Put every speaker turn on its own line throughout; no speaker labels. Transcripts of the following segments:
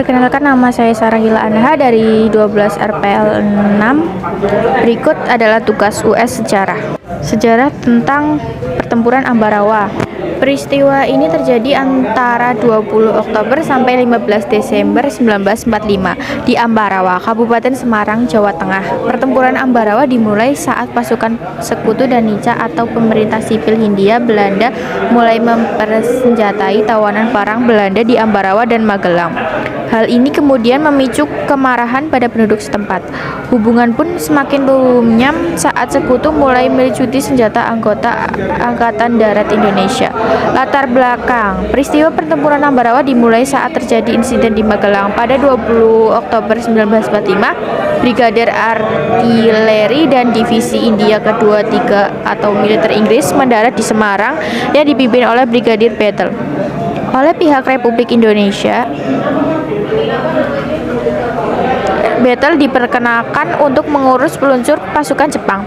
Perkenalkan, nama saya Sarahila Anha dari 12 RPL 6. Berikut adalah tugas US Sejarah. Sejarah tentang pertempuran Ambarawa. Peristiwa ini terjadi antara 20 Oktober sampai 15 Desember 1945 di Ambarawa, Kabupaten Semarang, Jawa Tengah. Pertempuran Ambarawa dimulai saat pasukan Sekutu dan Nica atau pemerintah sipil Hindia Belanda mulai mempersenjatai tawanan perang Belanda di Ambarawa dan Magelang. Hal ini kemudian memicu kemarahan pada penduduk setempat. Hubungan pun semakin runyam saat Sekutu mulai melucuti senjata anggota Angkatan Darat Indonesia. Latar belakang peristiwa pertempuran Ambarawa dimulai saat terjadi insiden di Magelang pada 20 Oktober 1945. Brigadir Artileri dan Divisi India Kedua 3 atau militer Inggris mendarat di Semarang yang dipimpin oleh Brigadir Battle. Oleh pihak Republik Indonesia, Battle diperkenalkan untuk mengurus peluncur pasukan Jepang.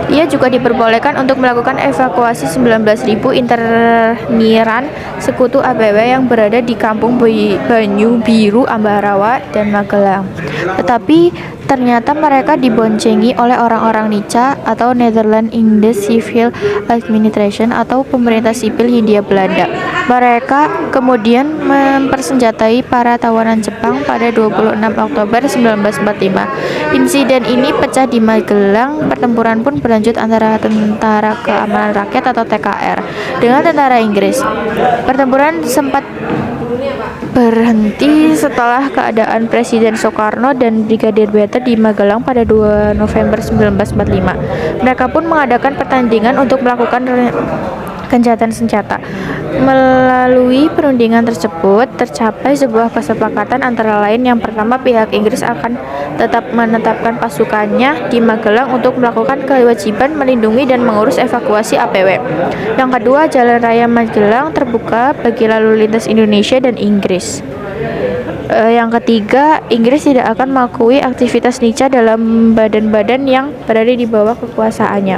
Ia juga diperbolehkan untuk melakukan evakuasi 19.000 interniran Sekutu ABW yang berada di Kampung Banyu Biru, Ambarawa, dan Magelang. Tetapi ternyata mereka diboncengi oleh orang-orang Nica atau Netherlands Indies Civil Administration atau pemerintah sipil Hindia Belanda. Mereka kemudian mempersenjatai para tawanan Jepang pada 26 Oktober 1945. Insiden ini pecah di Magelang. Pertempuran pun berlanjut antara Tentara Keamanan Rakyat atau TKR dengan tentara Inggris. Pertempuran sempat berhenti setelah keadaan Presiden Soekarno dan Brigadir Battle di Magelang pada 2 November 1945. Mereka pun mengadakan pertandingan untuk melakukan gencatan senjata. Melalui perundingan tersebut tercapai sebuah kesepakatan antara lain. Yang pertama, pihak Inggris akan tetap menetapkan pasukannya di Magelang untuk melakukan kewajiban melindungi dan mengurus evakuasi APW. Yang kedua, jalan raya Magelang terbuka bagi lalu lintas Indonesia dan Inggris. Yang ketiga, Inggris tidak akan mengakui aktivitas Nica dalam badan-badan yang berada di bawah kekuasaannya.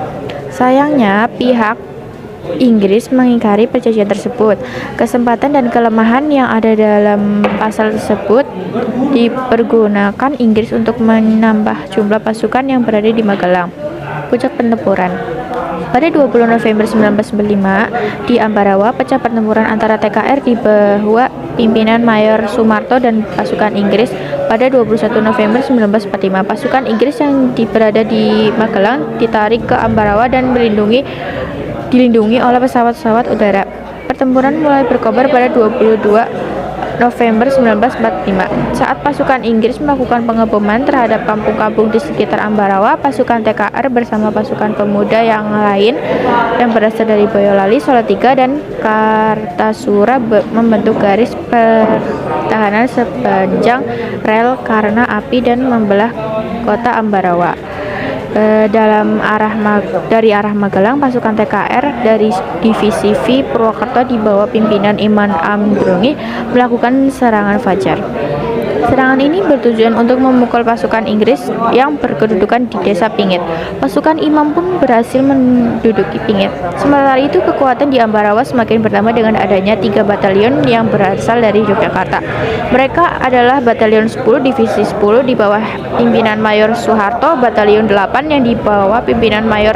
Sayangnya, pihak Inggris mengingkari perjanjian tersebut. Kesempatan dan kelemahan yang ada dalam pasal tersebut dipergunakan Inggris untuk menambah jumlah pasukan yang berada di Magelang. Puncak pertempuran. Pada 20 November 1945 di Ambarawa, pecah pertempuran antara TKR di bawah pimpinan Mayor Sumarto dan pasukan Inggris. Pada 21 November 1945, pasukan Inggris yang berada di Magelang ditarik ke Ambarawa dan dilindungi oleh pesawat-pesawat udara. Pertempuran mulai berkobar pada 22 November 1945 saat pasukan Inggris melakukan pengeboman terhadap kampung-kampung di sekitar Ambarawa. Pasukan TKR bersama pasukan pemuda yang lain yang berasal dari Boyolali, Salatiga, dan Kartasura membentuk garis pertahanan sepanjang rel karena api dan membelah kota Ambarawa. Dari arah Magelang, pasukan TKR dari Divisi V Purwokerto di bawah pimpinan Iman Amdrongi melakukan serangan fajar. Serangan ini bertujuan untuk memukul pasukan Inggris yang berkedudukan di Desa Pingit. Pasukan Imam pun berhasil menduduki Pingit. Sementara itu, kekuatan di Ambarawa semakin bertambah dengan adanya 3 batalion yang berasal dari Yogyakarta. Mereka adalah Batalion 10 Divisi 10 di bawah pimpinan Mayor Soeharto, Batalion 8 yang di bawah pimpinan Mayor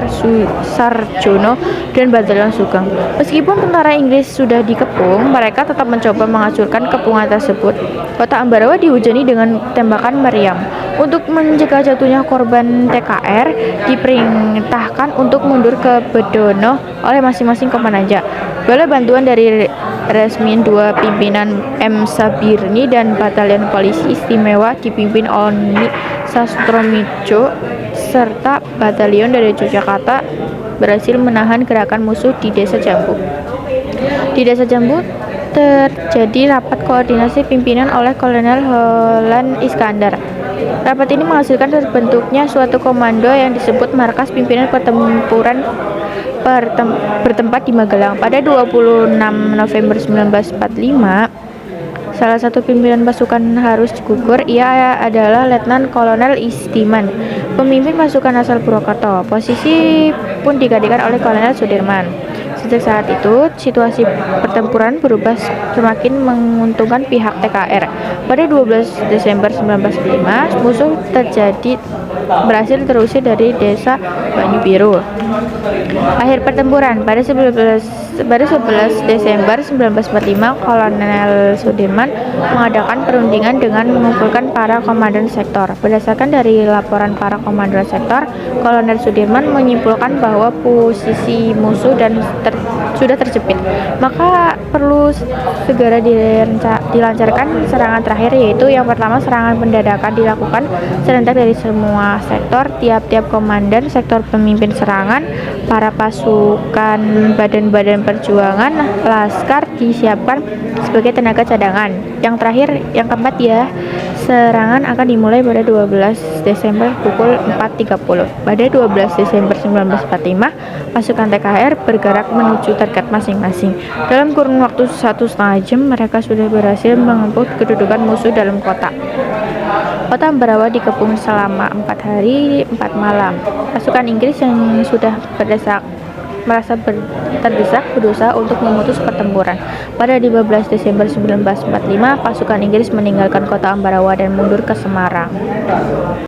Sarjono, dan Batalion Sugeng. Meskipun tentara Inggris sudah dikepung, mereka tetap mencoba menghancurkan kepungan tersebut. Kota Ambarawa dihujani dengan tembakan meriam. Untuk mencegah jatuhnya korban, TKR diperintahkan untuk mundur ke Bedono oleh masing-masing komandan. Oleh bantuan dari Resmin 2 pimpinan M. Sabirni dan Batalion Polisi Istimewa dipimpin Oni Sastromijo serta batalion dari Yogyakarta berhasil menahan gerakan musuh di Desa Jambu. Di Desa Jambu terjadi rapat koordinasi pimpinan oleh Kolonel Holland Iskandar. Rapat ini menghasilkan terbentuknya suatu komando yang disebut Markas Pimpinan Pertempuran bertempat di Magelang. Pada 26 November 1945, salah satu pimpinan pasukan harus gugur. Ia adalah Letnan Kolonel Istiman, pemimpin pasukan asal Purwokerto. Posisi pun digantikan oleh Kolonel Sudirman. Sejak saat itu, situasi pertempuran berubah semakin menguntungkan pihak TKR. Pada 12 Desember 1905, musuh berhasil terusir dari desa Banyu Biru. Akhir pertempuran pada 11 Desember 1945, Kolonel Sudirman mengadakan perundingan dengan mengumpulkan para komandan sektor. Berdasarkan dari laporan para komandan sektor, Kolonel Sudirman menyimpulkan bahwa posisi musuh sudah terjepit, maka perlu segera dilancarkan serangan terakhir, yaitu yang pertama, serangan pendadakan dilakukan serentak dari semua sektor. Tiap-tiap komandan sektor, pemimpin serangan, para pasukan badan-badan perjuangan, laskar disiapkan sebagai tenaga cadangan. Yang terakhir, yang keempat ya, serangan akan dimulai pada 12 Desember pukul 4.30. Pada 12 Desember 1945, pasukan TKR bergerak menuju target masing-masing. Dalam kurun waktu 1,5 jam, mereka sudah berhasil mengebut kedudukan musuh dalam kota. Kota Ambarawa dikepung selama 4 hari 4 malam. Pasukan Inggris yang sudah merasa terdesak berusaha untuk memutus pertempuran. Pada 15 Desember 1945, pasukan Inggris meninggalkan kota Ambarawa dan mundur ke Semarang.